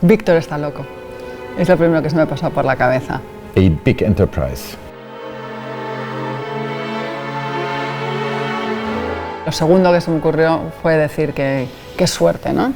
Víctor está loco. Es lo primero que se me pasó por la cabeza. A big enterprise. Lo segundo que se me ocurrió fue decir que qué suerte, ¿no?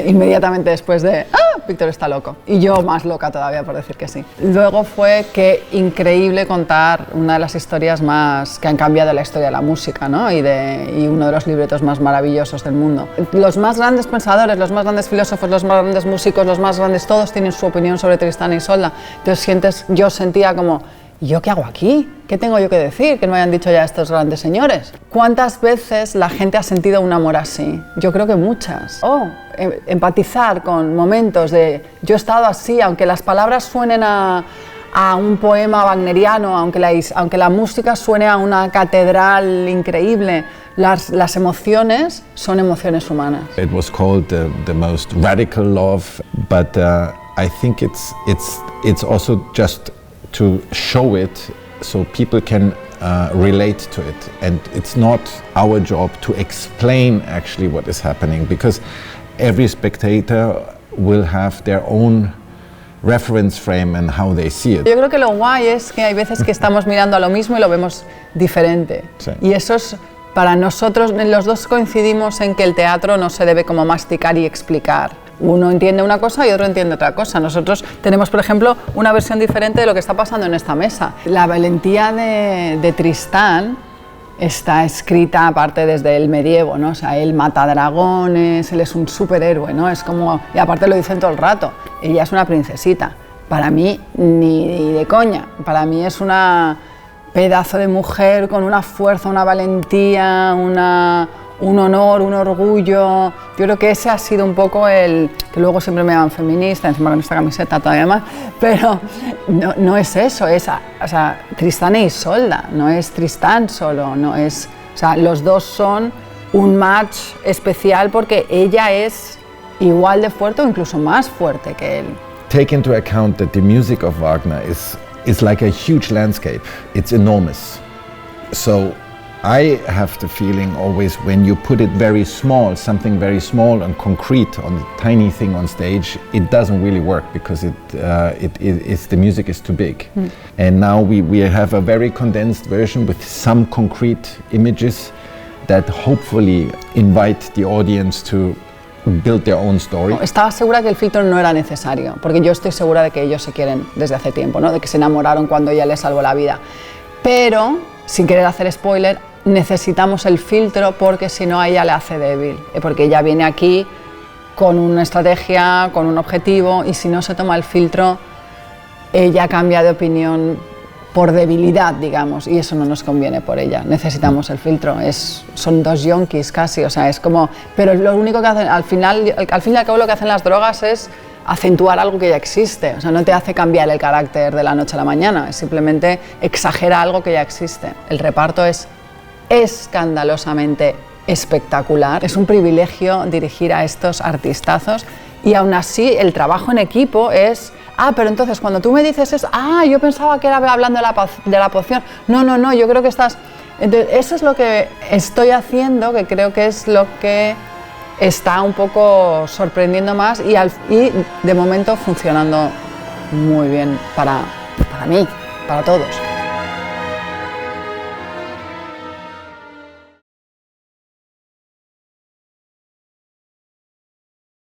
Inmediatamente después de Víctor está loco. Y yo más loca todavía por decir que sí. Luego fue que increíble contar una de las historias más que han cambiado la historia de la música, ¿no? Y uno de los libretos más maravillosos del mundo. Los más grandes pensadores, los más grandes filósofos, los más grandes músicos, los más grandes, todos tienen su opinión sobre Tristán e Isolda. Entonces yo sentía como, ¿yo qué hago aquí? ¿Qué tengo yo que decir que no hayan dicho ya estos grandes señores? ¿Cuántas veces la gente ha sentido un amor así? Yo creo que muchas. Empatizar con momentos de yo he estado así, aunque las palabras suenen a un poema wagneriano, aunque la música suene a una catedral increíble, las emociones son emociones humanas. It was called the most radical love, but I think it's also just to show it so people can relate to it, and it's not our job to explain actually what is happening, because every spectator will have their own reference frame and how they see it. Yo creo que lo guay es que hay veces que estamos mirando a lo mismo y lo vemos diferente. Sí. Y eso es, para nosotros, los dos coincidimos en que el teatro no se debe como masticar y explicar. Uno entiende una cosa y otro entiende otra cosa. Nosotros tenemos, por ejemplo, una versión diferente de lo que está pasando en esta mesa. La valentía de Tristán está escrita aparte desde el medievo, ¿no? O sea, él mata dragones, él es un superhéroe, ¿no? Es como, y aparte lo dicen todo el rato, ella es una princesita. Para mí, ni de coña, para mí es una pedazo de mujer con una fuerza, una valentía, un honor, un orgullo. Yo creo que ese ha sido un poco que luego siempre me llaman feminista, encima con esta camiseta todavía más, pero no es eso, o sea, Tristán e Isolda, no es Tristán solo, no es, o sea, los dos son un match especial porque ella es igual de fuerte o incluso más fuerte que él. Take into account that the music of Wagner is like a huge landscape. It's enormous. So I have the feeling always when you put it very small, something very small and concrete on a tiny thing on stage, it doesn't really work because the music is too big. And now we have a very condensed version with some concrete images that hopefully invite the audience to build their own story. Estaba segura que el filtro no era necesario, porque yo estoy segura de que ellos se quieren desde hace tiempo, ¿no? De que se enamoraron cuando ella les salvó la vida. Pero, sin querer hacer spoiler, necesitamos el filtro porque si no a ella le hace débil, porque ella viene aquí con una estrategia, con un objetivo, y si no se toma el filtro, ella cambia de opinión por debilidad, digamos, y eso no nos conviene por ella. Necesitamos el filtro, son dos yonkis casi, o sea, es como, pero lo único que hacen, al fin y al cabo lo que hacen las drogas es acentuar algo que ya existe, o sea, no te hace cambiar el carácter de la noche a la mañana, es simplemente exagera algo que ya existe. El reparto es escandalosamente espectacular, es un privilegio dirigir a estos artistazos y aún así el trabajo en equipo es, pero entonces cuando tú me dices eso, yo pensaba que era hablando de la poción, no, yo creo que estás, entonces eso es lo que estoy haciendo, que creo que es lo que está un poco sorprendiendo más y de momento funcionando muy bien para mí, para todos.